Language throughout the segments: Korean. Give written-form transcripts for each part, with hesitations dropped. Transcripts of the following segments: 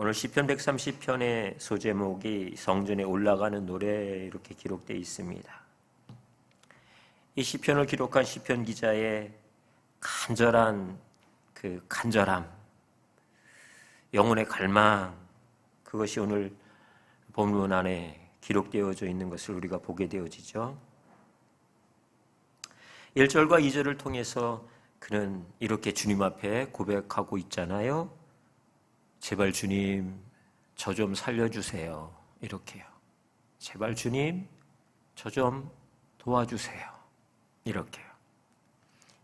오늘 시편 130편의 소제목이 성전에 올라가는 노래 이렇게 기록되어 있습니다. 이 시편을 기록한 시편 기자의 간절한 그 간절함, 영혼의 갈망, 그것이 오늘 본문 안에 기록되어져 있는 것을 우리가 보게 되어지죠. 1절과 2절을 통해서 그는 이렇게 주님 앞에 고백하고 있잖아요. 제발 주님, 저 좀 살려주세요. 이렇게요. 제발 주님, 저 좀 도와주세요. 이렇게요.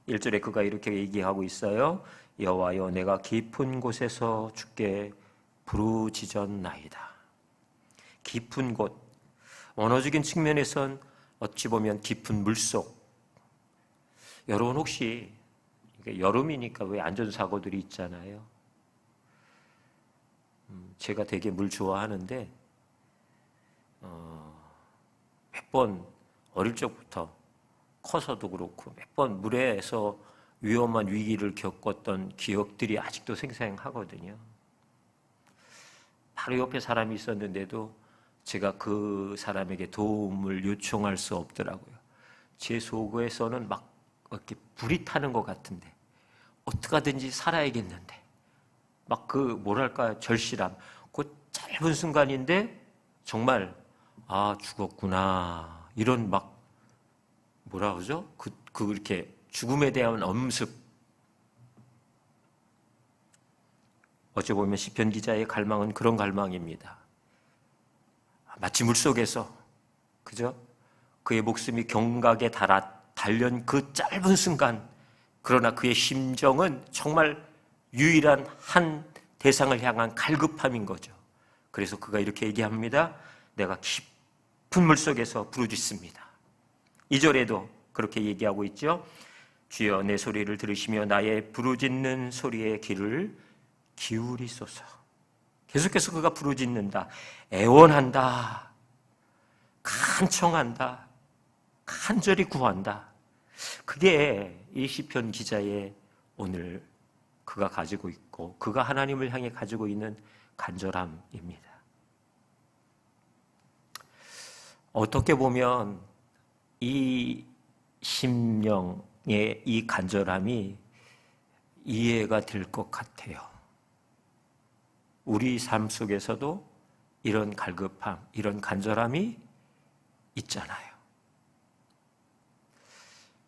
1절에 그가 이렇게 얘기하고 있어요. 여호와여, 내가 깊은 곳에서 주께 부르짖었나이다. 깊은 곳, 언어적인 측면에선 어찌 보면 깊은 물속. 여러분 혹시 여름이니까 왜 안전사고들이 있잖아요. 제가 되게 물 좋아하는데 몇 번 어릴 적부터 커서도 그렇고 몇 번 물에서 위험한 위기를 겪었던 기억들이 아직도 생생하거든요. 바로 옆에 사람이 있었는데도 제가 그 사람에게 도움을 요청할 수 없더라고요. 제 속에서는 막 이렇게 불이 타는 것 같은데 어떻게 하든지 살아야겠는데 막 그 뭐랄까 절실함, 그 짧은 순간인데 정말 아 죽었구나 이런 막 뭐라 그러죠? 그 이렇게 죽음에 대한 엄습. 어찌 보면 시편 기자의 갈망은 그런 갈망입니다. 마치 물속에서 그죠? 그의 목숨이 경각에 달연 그 짧은 순간, 그러나 그의 심정은 정말 유일한 한 대상을 향한 갈급함인 거죠. 그래서 그가 이렇게 얘기합니다. 내가 깊은 물속에서 부르짖습니다. 2절에도 그렇게 얘기하고 있죠. 주여 내 소리를 들으시며 나의 부르짖는 소리에 귀를 기울이소서. 계속해서 그가 부르짖는다. 애원한다. 간청한다. 간절히 구한다. 그게 이 시편 기자의 오늘 그가 가지고 있고 그가 하나님을 향해 가지고 있는 간절함입니다. 어떻게 보면 이 심령의 이 간절함이 이해가 될 것 같아요. 우리 삶 속에서도 이런 갈급함, 이런 간절함이 있잖아요.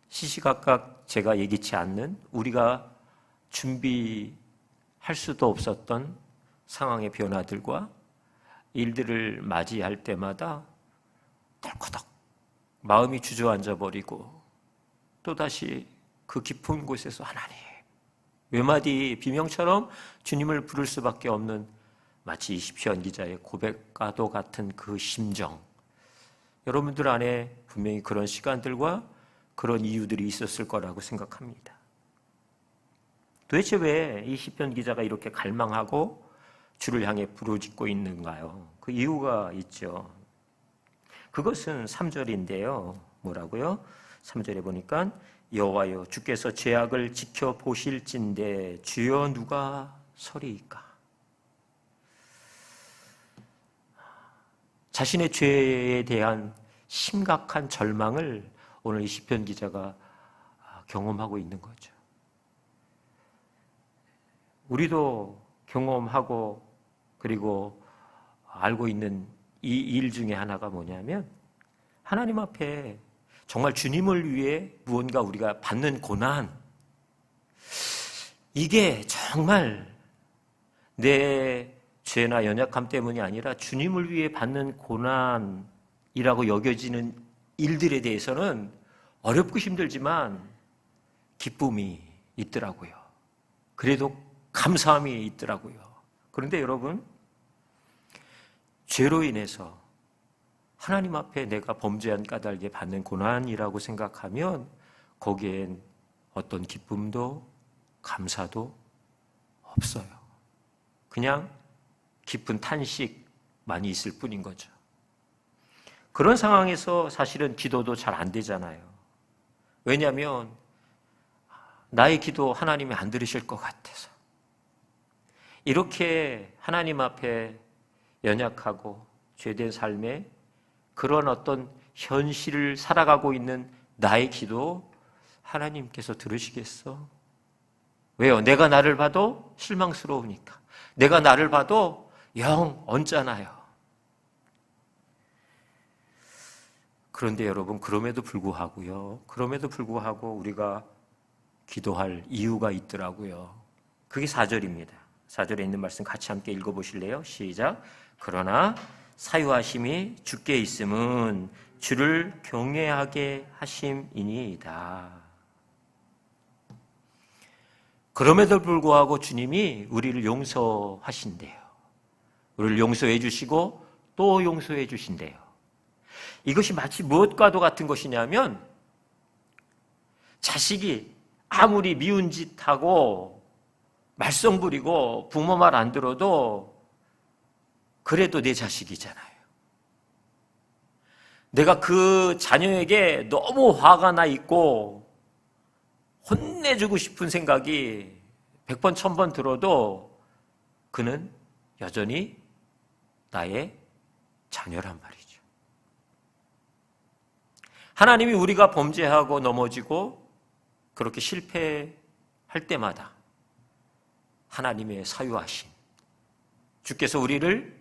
시시각각 제가 예기치 않는 우리가 준비할 수도 없었던 상황의 변화들과 일들을 맞이할 때마다 덜커덕 마음이 주저앉아 버리고 또다시 그 깊은 곳에서 하나님 몇 마디 비명처럼 주님을 부를 수밖에 없는 마치 시편 기자의 고백과도 같은 그 심정, 여러분들 안에 분명히 그런 시간들과 그런 이유들이 있었을 거라고 생각합니다. 도대체 왜 이 시편 기자가 이렇게 갈망하고 주를 향해 부르짖고 있는가요? 그 이유가 있죠. 그것은 3절인데요. 뭐라고요? 3절에 보니까 여호와여 주께서 죄악을 지켜보실진대 주여 누가 서리이까? 자신의 죄에 대한 심각한 절망을 오늘 이 시편 기자가 경험하고 있는 거죠. 우리도 경험하고 그리고 알고 있는 이 일 중에 하나가 뭐냐면 하나님 앞에 정말 주님을 위해 무언가 우리가 받는 고난, 이게 정말 내 죄나 연약함 때문이 아니라 주님을 위해 받는 고난이라고 여겨지는 일들에 대해서는 어렵고 힘들지만 기쁨이 있더라고요. 그래도 감사함이 있더라고요. 그런데 여러분, 죄로 인해서 하나님 앞에 내가 범죄한 까닭에 받는 고난이라고 생각하면 거기엔 어떤 기쁨도 감사도 없어요. 그냥 깊은 탄식만이 있을 뿐인 거죠. 그런 상황에서 사실은 기도도 잘 안 되잖아요. 왜냐하면 나의 기도 하나님이 안 들으실 것 같아서. 이렇게 하나님 앞에 연약하고 죄된 삶에 그런 어떤 현실을 살아가고 있는 나의 기도 하나님께서 들으시겠어? 왜요? 내가 나를 봐도 실망스러우니까. 내가 나를 봐도 영 언짢아요. 그런데 여러분, 그럼에도 불구하고 우리가 기도할 이유가 있더라고요. 그게 4절입니다. 4절에 있는 말씀 같이 함께 읽어보실래요? 시작. 그러나 사유하심이 주께 있음은 주를 경외하게 하심이니이다. 그럼에도 불구하고 주님이 우리를 용서하신대요. 우리를 용서해 주시고 또 용서해 주신대요. 이것이 마치 무엇과도 같은 것이냐면, 자식이 아무리 미운 짓하고 말썽 부리고 부모 말 안 들어도 그래도 내 자식이잖아요. 내가 그 자녀에게 너무 화가 나 있고 혼내주고 싶은 생각이 100번, 1000번 들어도 그는 여전히 나의 자녀란 말이죠. 하나님이 우리가 범죄하고 넘어지고 그렇게 실패할 때마다 하나님의 사유하심, 주께서 우리를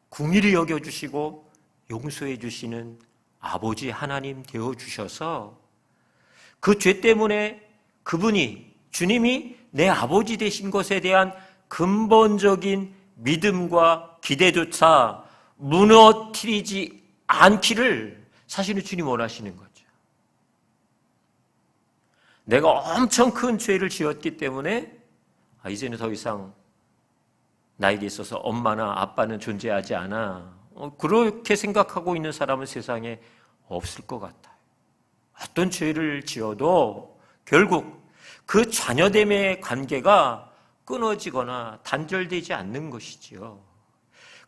긍휼히 여겨주시고 용서해 주시는 아버지 하나님 되어주셔서 그 죄 때문에 그분이, 주님이 내 아버지 되신 것에 대한 근본적인 믿음과 기대조차 무너뜨리지 않기를 사실은 주님 원하시는 거죠. 내가 엄청 큰 죄를 지었기 때문에 이제는 더 이상 나에게 있어서 엄마나 아빠는 존재하지 않아. 그렇게 생각하고 있는 사람은 세상에 없을 것 같아요. 어떤 죄를 지어도 결국 그 자녀됨의 관계가 끊어지거나 단절되지 않는 것이지요.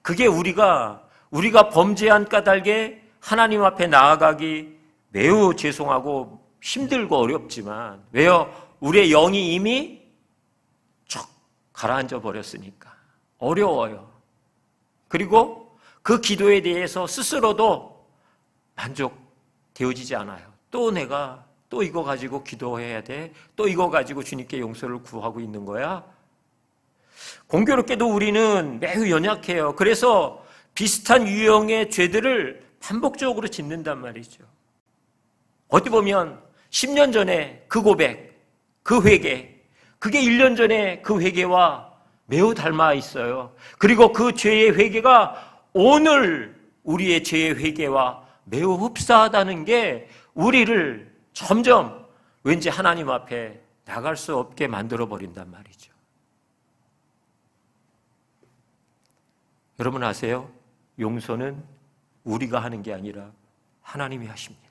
그게 우리가 범죄한 까닭에 하나님 앞에 나아가기 매우 죄송하고 힘들고 어렵지만, 왜요? 우리의 영이 이미 쭉 가라앉아 버렸으니까 어려워요. 그리고 그 기도에 대해서 스스로도 만족되어지지 않아요. 또 내가 또 이거 가지고 기도해야 돼? 또 이거 가지고 주님께 용서를 구하고 있는 거야? 공교롭게도 우리는 매우 연약해요. 그래서 비슷한 유형의 죄들을 반복적으로 짓는단 말이죠. 어디 보면 10년 전에 그 고백, 그 회개, 그게 1년 전에 그 회개와 매우 닮아 있어요. 그리고 그 죄의 회개가 오늘 우리의 죄의 회개와 매우 흡사하다는 게 우리를 점점 왠지 하나님 앞에 나갈 수 없게 만들어버린단 말이죠. 여러분 아세요? 용서는 우리가 하는 게 아니라 하나님이 하십니다.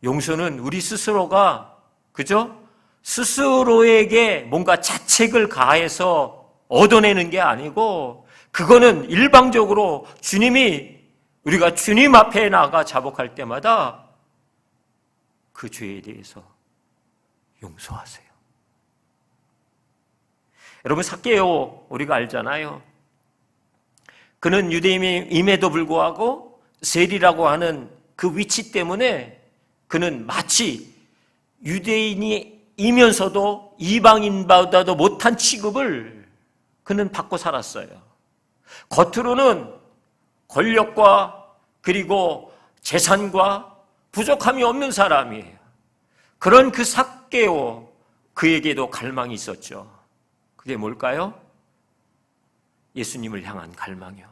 용서는 우리 스스로가, 그죠? 스스로에게 뭔가 자책을 가해서 얻어내는 게 아니고, 그거는 일방적으로 우리가 주님 앞에 나가 자복할 때마다 그 죄에 대해서 용서하세요. 여러분, 삭개오 우리가 알잖아요. 그는 유대인임에도 불구하고 세리라고 하는 그 위치 때문에 그는 마치 유대인이면서도 이방인보다도 못한 취급을 그는 받고 살았어요. 겉으로는 권력과 그리고 재산과 부족함이 없는 사람이에요. 그런 그 삭개오, 그에게도 갈망이 있었죠. 그게 뭘까요? 예수님을 향한 갈망이요.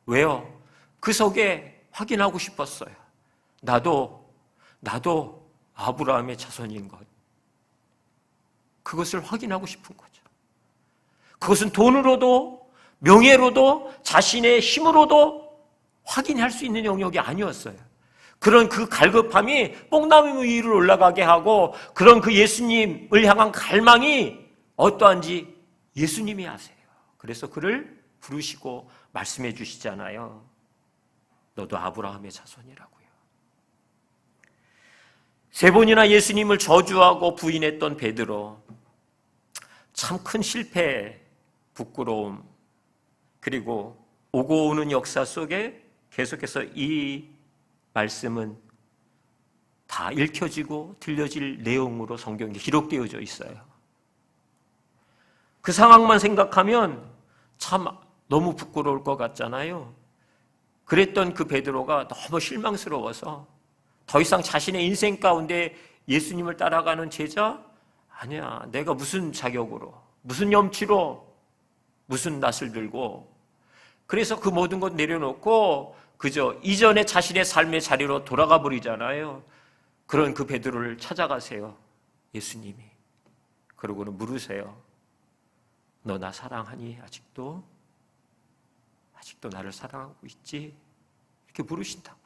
왜요? 그 속에 확인하고 싶었어요. 나도 아브라함의 자손인 것. 그것을 확인하고 싶은 거죠. 그것은 돈으로도 명예로도 자신의 힘으로도 확인할 수 있는 영역이 아니었어요. 그런 그 갈급함이 뽕나무 위로 올라가게 하고, 그런 그 예수님을 향한 갈망이 어떠한지 예수님이 아세요. 그래서 그를 부르시고 말씀해 주시잖아요. 너도 아브라함의 자손이라고요. 3번이나 예수님을 저주하고 부인했던 베드로, 참 큰 실패, 부끄러움, 그리고 오고 오는 역사 속에 계속해서 이 말씀은 다 읽혀지고 들려질 내용으로 성경에 기록되어져 있어요. 그 상황만 생각하면 참 너무 부끄러울 것 같잖아요. 그랬던 그 베드로가 너무 실망스러워서 더 이상 자신의 인생 가운데 예수님을 따라가는 제자? 아니야, 내가 무슨 자격으로, 무슨 염치로, 무슨 낯을 들고, 그래서 그 모든 것 내려놓고 그저 이전의 자신의 삶의 자리로 돌아가 버리잖아요. 그런 그 베드로를 찾아가세요, 예수님이. 그러고는 물으세요. 너 나 사랑하니? 아직도 나를 사랑하고 있지? 이렇게 물으신다고요.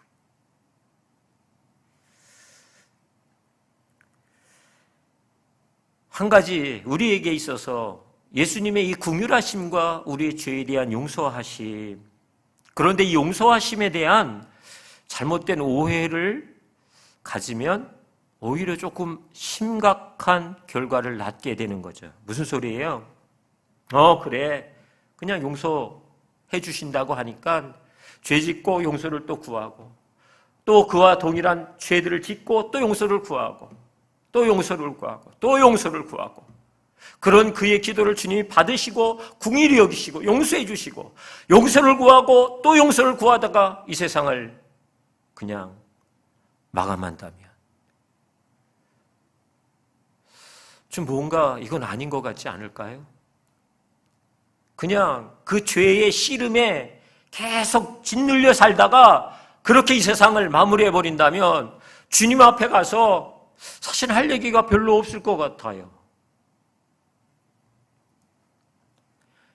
한 가지 우리에게 있어서 예수님의 이 긍휼하심과 우리의 죄에 대한 용서하심, 그런데 이 용서하심에 대한 잘못된 오해를 가지면 오히려 조금 심각한 결과를 낳게 되는 거죠. 무슨 소리예요? 그래, 그냥 용서해 주신다고 하니까 죄 짓고 용서를 또 구하고, 또 그와 동일한 죄들을 짓고 또 용서를 구하고, 또 용서를 구하고, 또 용서를 구하고, 그런 그의 기도를 주님이 받으시고 긍휼히 여기시고 용서해 주시고 용서를 구하고 또 용서를 구하다가 이 세상을 그냥 마감한다면 좀 뭔가 이건 아닌 것 같지 않을까요? 그냥 그 죄의 씨름에 계속 짓눌려 살다가 그렇게 이 세상을 마무리해버린다면 주님 앞에 가서 사실 할 얘기가 별로 없을 것 같아요.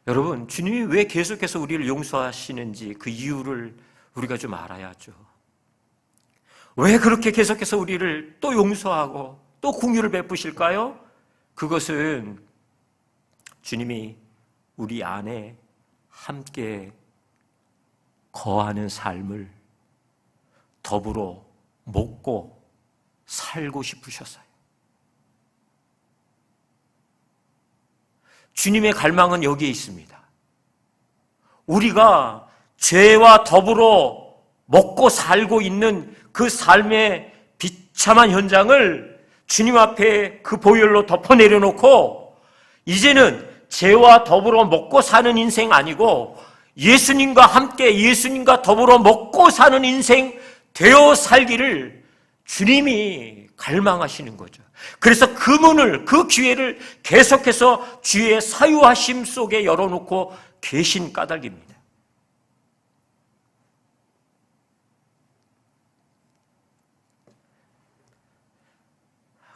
여러분, 주님이 왜 계속해서 우리를 용서하시는지 그 이유를 우리가 좀 알아야죠. 왜 그렇게 계속해서 우리를 또 용서하고 또 긍휼을 베푸실까요? 그것은 주님이 우리 안에 함께 거하는 삶을 더불어 먹고 살고 싶으셨어요. 주님의 갈망은 여기에 있습니다. 우리가 죄와 더불어 먹고 살고 있는 그 삶의 비참한 현장을 주님 앞에 그 보혈로 덮어내려놓고 이제는 죄와 더불어 먹고 사는 인생 아니고 예수님과 함께 예수님과 더불어 먹고 사는 인생 되어 살기를 주님이 갈망하시는 거죠. 그래서 그 문을, 그 기회를 계속해서 주의 사유하심 속에 열어놓고 계신 까닭입니다.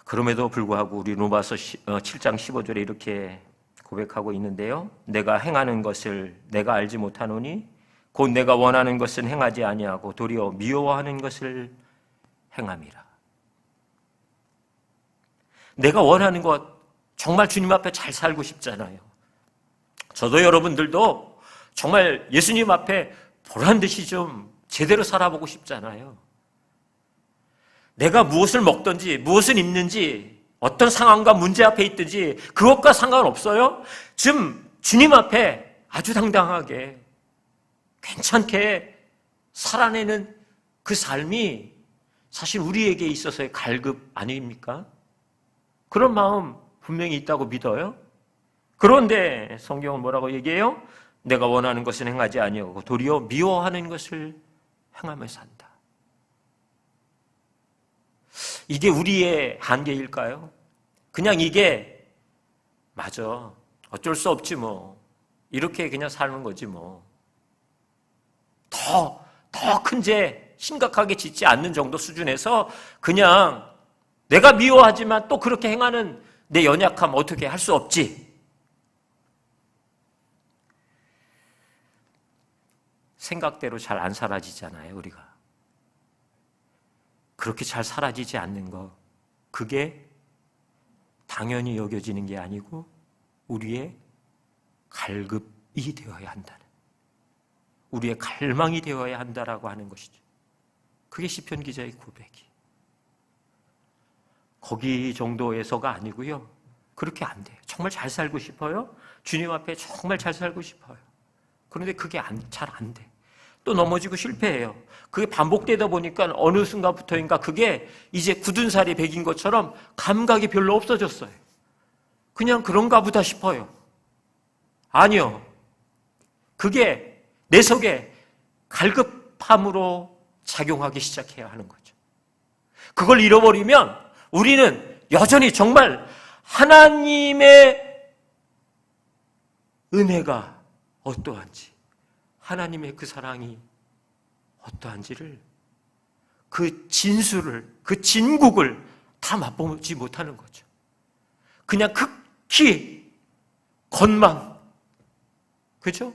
그럼에도 불구하고 우리 로마서 7장 15절에 이렇게 고백하고 있는데요. 내가 행하는 것을 내가 알지 못하노니 곧 내가 원하는 것은 행하지 아니하고 도리어 미워하는 것을 행함이라. 내가 원하는 것, 정말 주님 앞에 잘 살고 싶잖아요. 저도 여러분들도 정말 예수님 앞에 보란듯이 좀 제대로 살아보고 싶잖아요. 내가 무엇을 먹든지 무엇을 입는지 어떤 상황과 문제 앞에 있든지 그것과 상관없어요. 지금 주님 앞에 아주 당당하게 괜찮게 살아내는 그 삶이 사실 우리에게 있어서의 갈급 아닙니까? 그런 마음 분명히 있다고 믿어요. 그런데 성경은 뭐라고 얘기해요? 내가 원하는 것은 행하지 아니하고 도리어 미워하는 것을 행하며 산다. 이게 우리의 한계일까요? 그냥 이게 맞아, 어쩔 수 없지 뭐, 이렇게 그냥 사는 거지 뭐, 더 큰 죄 심각하게 짓지 않는 정도 수준에서 그냥 내가 미워하지만 또 그렇게 행하는 내 연약함 어떻게 할 수 없지. 생각대로 잘 안 사라지잖아요, 우리가. 그렇게 잘 사라지지 않는 거, 그게 당연히 여겨지는 게 아니고 우리의 갈급이 되어야 한다는, 우리의 갈망이 되어야 한다라고 하는 것이죠. 그게 시편 기자의 고백이. 거기 정도에서가 아니고요. 그렇게 안 돼요. 정말 잘 살고 싶어요? 주님 앞에 정말 잘 살고 싶어요. 그런데 그게 잘 안 돼. 또 넘어지고 실패해요. 그게 반복되다 보니까 어느 순간부터인가 그게 이제 굳은 살이 배긴 것처럼 감각이 별로 없어졌어요. 그냥 그런가 보다 싶어요. 아니요. 그게 내 속에 갈급함으로 작용하기 시작해야 하는 거죠. 그걸 잃어버리면 우리는 여전히 정말 하나님의 은혜가 어떠한지, 하나님의 그 사랑이 어떠한지를, 그 진수를, 그 진국을 다 맛보지 못하는 거죠. 그냥 극히 겉만, 그죠?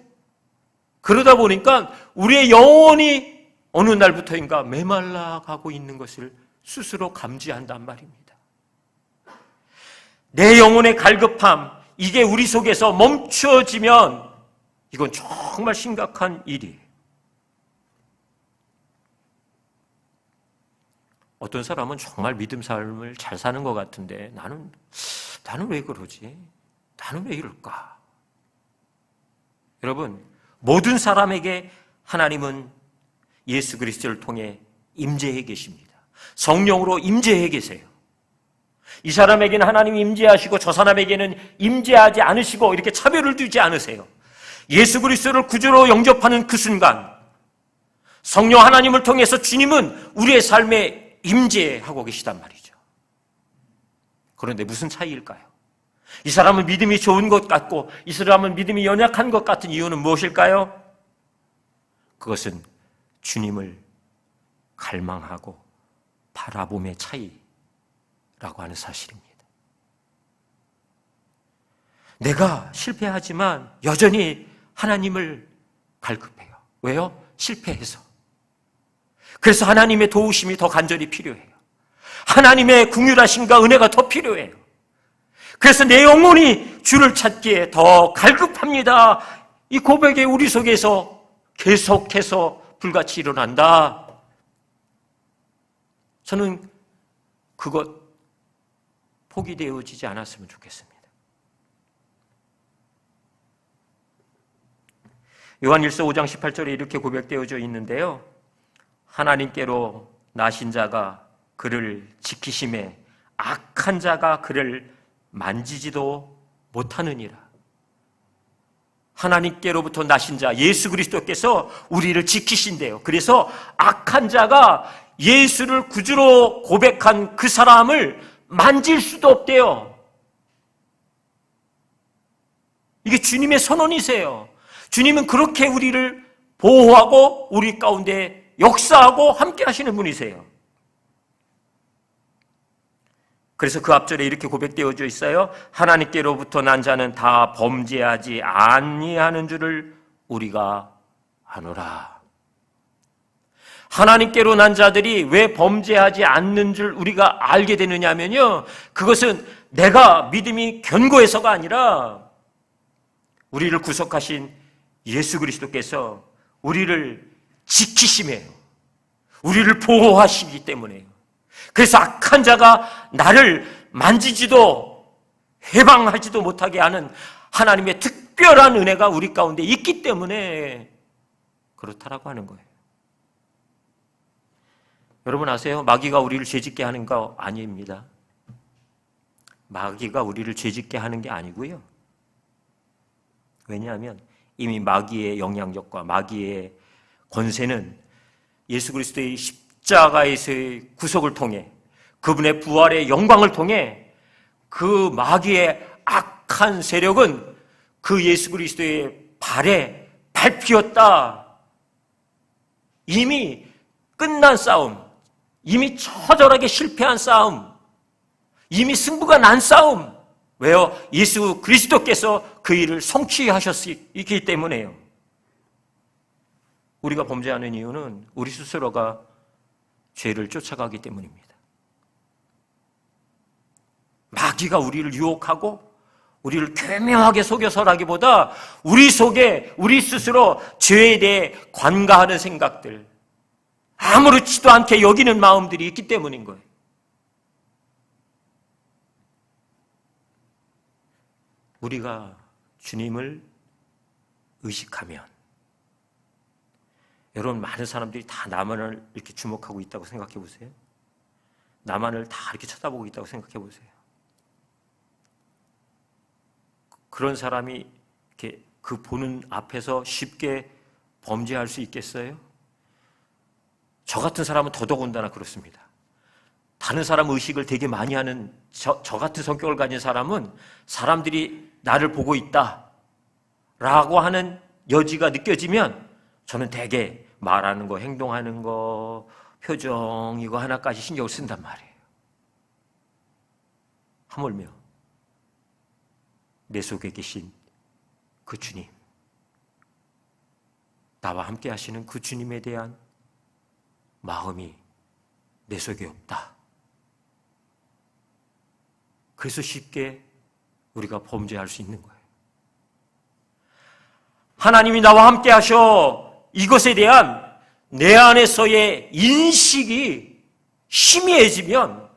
그러다 보니까 우리의 영혼이 어느 날부터인가 메말라가고 있는 것을 스스로 감지한단 말입니다. 내 영혼의 갈급함, 이게 우리 속에서 멈춰지면 이건 정말 심각한 일이에요. 어떤 사람은 정말 믿음 삶을 잘 사는 것 같은데 나는 왜 그러지? 나는 왜 이럴까? 여러분, 모든 사람에게 하나님은 예수 그리스도를 통해 임재해 계십니다. 성령으로 임재해 계세요. 이 사람에게는 하나님이 임재하시고 저 사람에게는 임재하지 않으시고 이렇게 차별을 두지 않으세요. 예수 그리스도를 구주로 영접하는 그 순간 성령 하나님을 통해서 주님은 우리의 삶에 임재하고 계시단 말이죠. 그런데 무슨 차이일까요? 이 사람은 믿음이 좋은 것 같고 이 사람은 믿음이 연약한 것 같은 이유는 무엇일까요? 그것은 주님을 갈망하고 바라봄의 차이라고 하는 사실입니다. 내가 실패하지만 여전히 하나님을 갈급해요. 왜요? 실패해서. 그래서 하나님의 도우심이 더 간절히 필요해요. 하나님의 긍휼하심과 은혜가 더 필요해요. 그래서 내 영혼이 주를 찾기에 더 갈급합니다. 이 고백이 우리 속에서 계속해서 불같이 일어난다. 저는 그것 포기되어지지 않았으면 좋겠습니다. 요한일서 5장 18절에 이렇게 고백되어져 있는데요. 하나님께로 나신 자가 그를 지키심에 악한 자가 그를 만지지도 못하느니라. 하나님께로부터 나신 자 예수 그리스도께서 우리를 지키신대요. 그래서 악한 자가 예수를 구주로 고백한 그 사람을 만질 수도 없대요. 이게 주님의 선언이세요. 주님은 그렇게 우리를 보호하고 우리 가운데 역사하고 함께 하시는 분이세요. 그래서 그 앞절에 이렇게 고백되어져 있어요. 하나님께로부터 난 자는 다 범죄하지 아니하는 줄을 우리가 아노라. 하나님께로 난 자들이 왜 범죄하지 않는 줄 우리가 알게 되느냐면요, 그것은 내가 믿음이 견고해서가 아니라 우리를 구속하신 예수 그리스도께서 우리를 지키심에요. 우리를 보호하시기 때문에요. 그래서 악한 자가 나를 만지지도 해방하지도 못하게 하는 하나님의 특별한 은혜가 우리 가운데 있기 때문에 그렇다라고 하는 거예요. 여러분 아세요? 마귀가 우리를 죄짓게 하는 거 아닙니다. 마귀가 우리를 죄짓게 하는 게 아니고요. 왜냐하면 이미 마귀의 영향력과 마귀의 권세는 예수 그리스도의 십자가에서의 구속을 통해 그분의 부활의 영광을 통해 그 마귀의 악한 세력은 그 예수 그리스도의 발에 밟히었다. 이미 끝난 싸움, 이미 처절하게 실패한 싸움, 이미 승부가 난 싸움. 왜요? 예수 그리스도께서 그 일을 성취하셨기 때문에요. 우리가 범죄하는 이유는 우리 스스로가 죄를 쫓아가기 때문입니다. 마귀가 우리를 유혹하고 우리를 교묘하게 속여서라기보다 우리 속에 우리 스스로 죄에 대해 관가하는 생각들, 아무렇지도 않게 여기는 마음들이 있기 때문인 거예요. 우리가 주님을 의식하면, 여러분, 많은 사람들이 다 나만을 이렇게 주목하고 있다고 생각해 보세요. 나만을 다 이렇게 쳐다보고 있다고 생각해 보세요. 그런 사람이 이렇게 그 보는 앞에서 쉽게 범죄할 수 있겠어요? 저 같은 사람은 더더군다나 그렇습니다. 다른 사람 의식을 되게 많이 하는 저 같은 성격을 가진 사람은 사람들이 나를 보고 있다라고 하는 여지가 느껴지면 저는 되게 말하는 거, 행동하는 거, 표정 이거 하나까지 신경을 쓴단 말이에요. 하물며 내 속에 계신 그 주님, 나와 함께 하시는 그 주님에 대한 마음이 내 속에 없다. 그래서 쉽게 우리가 범죄할 수 있는 거예요. 하나님이 나와 함께 하셔, 이것에 대한 내 안에서의 인식이 희미해지면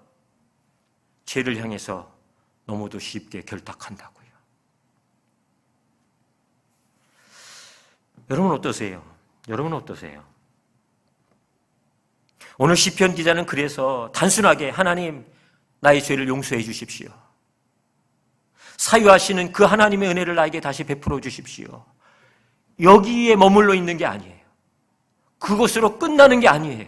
죄를 향해서 너무도 쉽게 결탁한다고요. 여러분 어떠세요? 여러분 어떠세요? 오늘 시편 기자는 그래서 단순하게 하나님, 나의 죄를 용서해 주십시오. 사유하시는 그 하나님의 은혜를 나에게 다시 베풀어 주십시오. 여기에 머물러 있는 게 아니에요. 그것으로 끝나는 게 아니에요.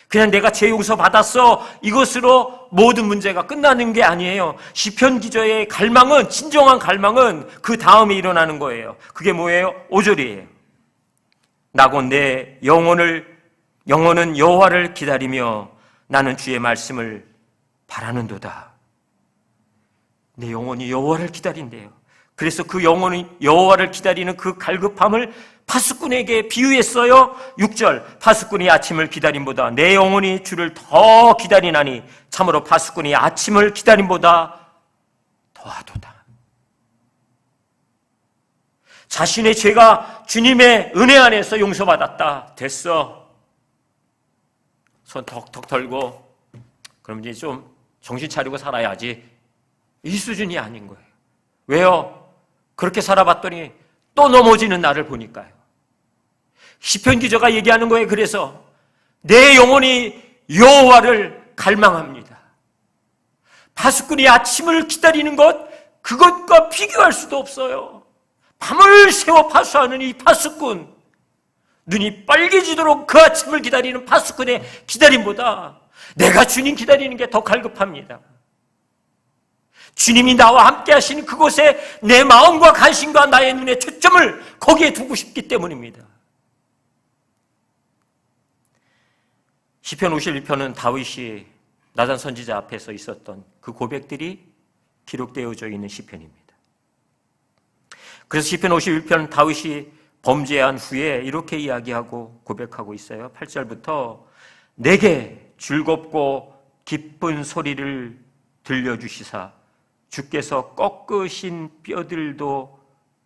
그냥 내가 죄 용서 받았어, 이것으로 모든 문제가 끝나는 게 아니에요. 시편 기자의 갈망은, 진정한 갈망은 그 다음에 일어나는 거예요. 그게 뭐예요? 5절이에요. 나고 내 영혼은 여호와를 기다리며 나는 주의 말씀을 바라는도다. 내 영혼이 여호와를 기다린대요. 그래서 그 영혼이 여호와를 기다리는 그 갈급함을 파수꾼에게 비유했어요. 6절, 파수꾼이 아침을 기다림보다 내 영혼이 주를 더 기다리나니 참으로 파수꾼이 아침을 기다림보다 더하도다. 자신의 죄가 주님의 은혜 안에서 용서받았다. 됐어. 손 턱턱 털고 그럼 이제 좀 정신 차리고 살아야지. 이 수준이 아닌 거예요. 왜요? 그렇게 살아봤더니 또 넘어지는 나를 보니까요. 시편 기자가 얘기하는 거예요. 그래서 내 영혼이 여호와를 갈망합니다. 파수꾼이 아침을 기다리는 것, 그것과 비교할 수도 없어요. 밤을 새워 파수하는 이 파수꾼, 눈이 빨개지도록 그 아침을 기다리는 파수꾼의 기다림보다 내가 주님 기다리는 게 더 갈급합니다. 주님이 나와 함께 하시는 그곳에 내 마음과 관심과 나의 눈의 초점을 거기에 두고 싶기 때문입니다. 시편 51편은 다윗이 나단 선지자 앞에서 있었던 그 고백들이 기록되어져 있는 시편입니다. 그래서 시편 51편 다윗이 범죄한 후에 이렇게 이야기하고 고백하고 있어요. 8절부터 내게 즐겁고 기쁜 소리를 들려주시사 주께서 꺾으신 뼈들도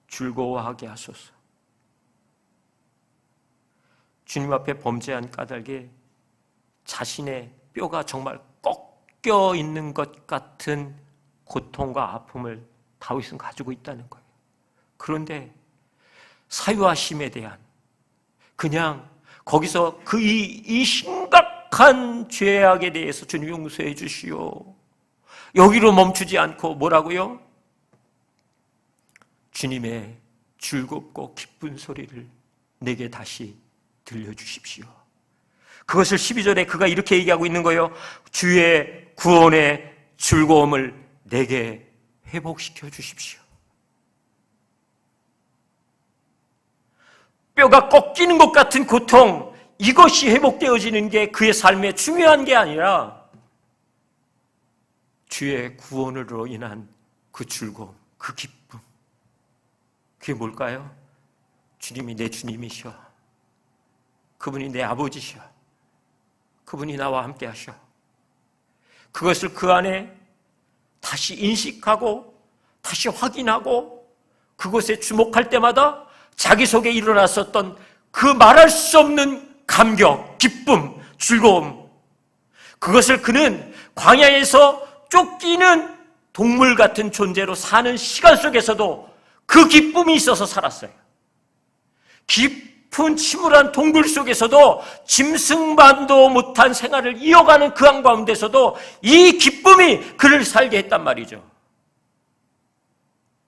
즐거워하게 하소서. 주님 앞에 범죄한 까닭에 자신의 뼈가 정말 꺾여 있는 것 같은 고통과 아픔을 다윗은 가지고 있다는 거예요. 그런데 사유하심에 대한, 그냥 거기서 이 심각한 죄악에 대해서 주님 용서해 주시오, 여기로 멈추지 않고 뭐라고요? 주님의 즐겁고 기쁜 소리를 내게 다시 들려주십시오. 그것을 12절에 그가 이렇게 얘기하고 있는 거예요. 주의 구원의 즐거움을 내게 회복시켜 주십시오. 뼈가 꺾이는 것 같은 고통, 이것이 회복되어지는 게 그의 삶에 중요한 게 아니라 주의 구원으로 인한 그 즐거움, 그 기쁨, 그게 뭘까요? 주님이 내 주님이셔. 그분이 내 아버지셔. 그분이 나와 함께 하셔. 그것을 그 안에 다시 인식하고 다시 확인하고 그것에 주목할 때마다 자기 속에 일어났었던 그 말할 수 없는 감격, 기쁨, 즐거움, 그것을 그는 광야에서 쫓기는 동물 같은 존재로 사는 시간 속에서도 그 기쁨이 있어서 살았어요. 깊은 침울한 동굴 속에서도 짐승만도 못한 생활을 이어가는 그 한가운데서도 이 기쁨이 그를 살게 했단 말이죠.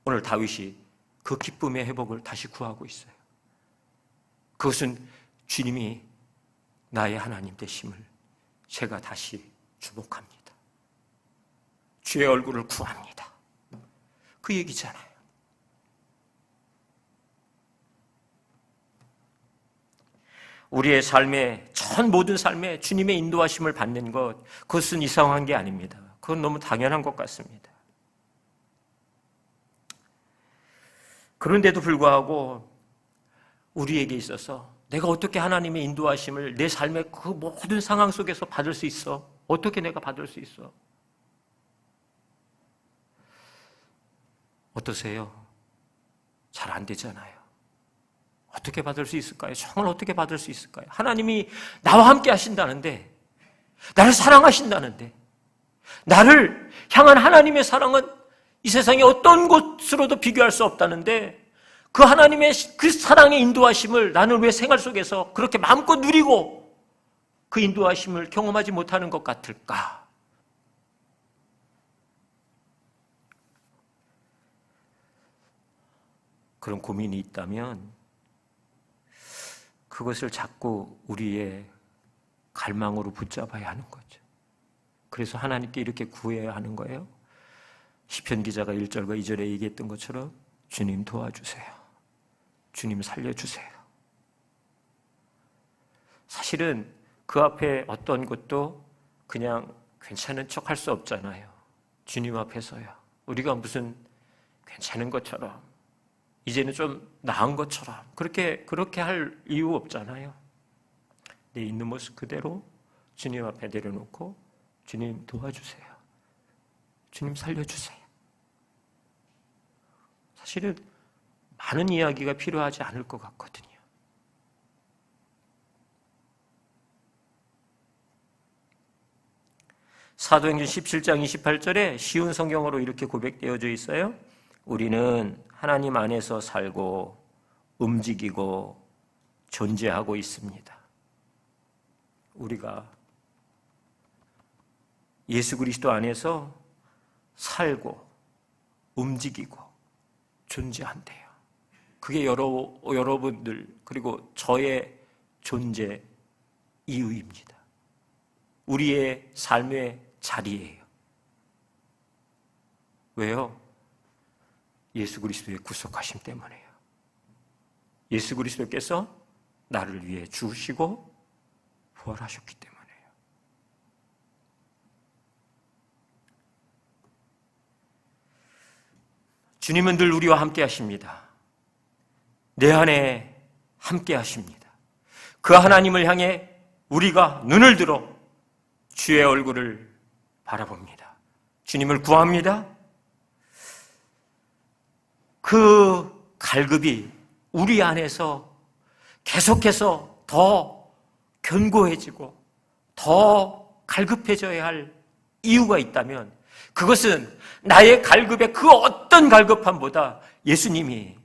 오늘 다윗이 그 기쁨의 회복을 다시 구하고 있어요. 그것은 주님이 나의 하나님 되심을 제가 다시 주목합니다. 주의 얼굴을 구합니다. 그 얘기잖아요. 우리의 삶에, 전 모든 삶에 주님의 인도하심을 받는 것, 그것은 이상한 게 아닙니다. 그건 너무 당연한 것 같습니다. 그런데도 불구하고 우리에게 있어서 내가 어떻게 하나님의 인도하심을 내 삶의 그 모든 상황 속에서 받을 수 있어? 어떻게 내가 받을 수 있어? 어떠세요? 잘 안 되잖아요. 어떻게 받을 수 있을까요? 정말 어떻게 받을 수 있을까요? 하나님이 나와 함께 하신다는데, 나를 사랑하신다는데, 나를 향한 하나님의 사랑은 이 세상의 어떤 곳으로도 비교할 수 없다는데, 그 하나님의 그 사랑의 인도하심을 나는 왜 생활 속에서 그렇게 마음껏 누리고 그 인도하심을 경험하지 못하는 것 같을까? 그런 고민이 있다면 그것을 자꾸 우리의 갈망으로 붙잡아야 하는 거죠. 그래서 하나님께 이렇게 구해야 하는 거예요. 시편 기자가 1절과 2절에 얘기했던 것처럼 주님 도와주세요. 주님 살려주세요. 사실은 그 앞에 어떤 것도 그냥 괜찮은 척 할 수 없잖아요. 주님 앞에서야. 우리가 무슨 괜찮은 것처럼, 이제는 좀 나은 것처럼 그렇게 할 이유 없잖아요. 내 있는 모습 그대로 주님 앞에 내려놓고 주님 도와주세요. 주님 살려주세요. 사실은 많은 이야기가 필요하지 않을 것 같거든요. 사도행전 17장 28절에 쉬운 성경어로 이렇게 고백되어져 있어요. 우리는 하나님 안에서 살고 움직이고 존재하고 있습니다. 우리가 예수 그리스도 안에서 살고 움직이고 존재한대요. 그게 여러분들 그리고 저의 존재 이유입니다. 우리의 삶의 자리예요. 왜요? 예수 그리스도의 구속하심 때문에요. 예수 그리스도께서 나를 위해 죽으시고 부활하셨기 때문에요. 주님은 늘 우리와 함께 하십니다. 내 안에 함께 하십니다. 그 하나님을 향해 우리가 눈을 들어 주의 얼굴을 바라봅니다. 주님을 구합니다. 그 갈급이 우리 안에서 계속해서 더 견고해지고 더 갈급해져야 할 이유가 있다면 그것은 나의 갈급의 그 어떤 갈급함보다 예수님이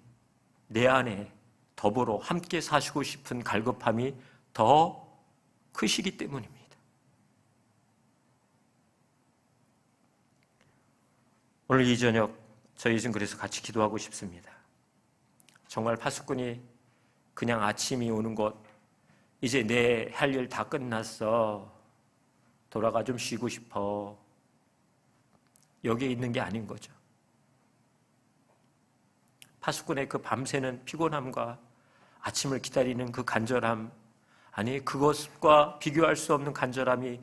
내 안에 더불어 함께 사시고 싶은 갈급함이 더 크시기 때문입니다. 오늘 이 저녁 저희 좀 그래서 같이 기도하고 싶습니다. 정말 파수꾼이 그냥 아침이 오는 것, 이제 내 할 일 다 끝났어, 돌아가 좀 쉬고 싶어, 여기에 있는 게 아닌 거죠. 파수꾼의 그 밤새는 피곤함과 아침을 기다리는 그 간절함, 아니 그것과 비교할 수 없는 간절함이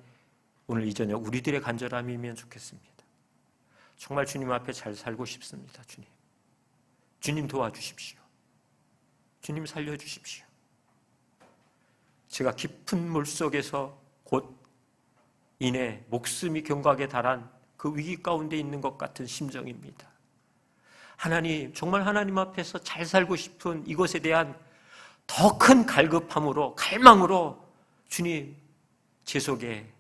오늘 이 저녁 우리들의 간절함이면 좋겠습니다. 정말 주님 앞에 잘 살고 싶습니다. 주님 도와주십시오. 주님 살려주십시오. 제가 깊은 물속에서 곧 이내 목숨이 경각에 달한 그 위기 가운데 있는 것 같은 심정입니다. 하나님, 정말 하나님 앞에서 잘 살고 싶은 이것에 대한 더 큰 갈급함으로, 갈망으로 주님, 제 속에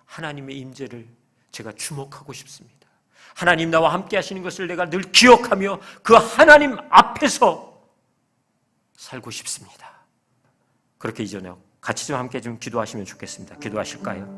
하나님의 임재를 제가 주목하고 싶습니다. 하나님 나와 함께 하시는 것을 내가 늘 기억하며 그 하나님 앞에서 살고 싶습니다. 그렇게 이전에 같이 좀 함께 좀 기도하시면 좋겠습니다. 기도하실까요?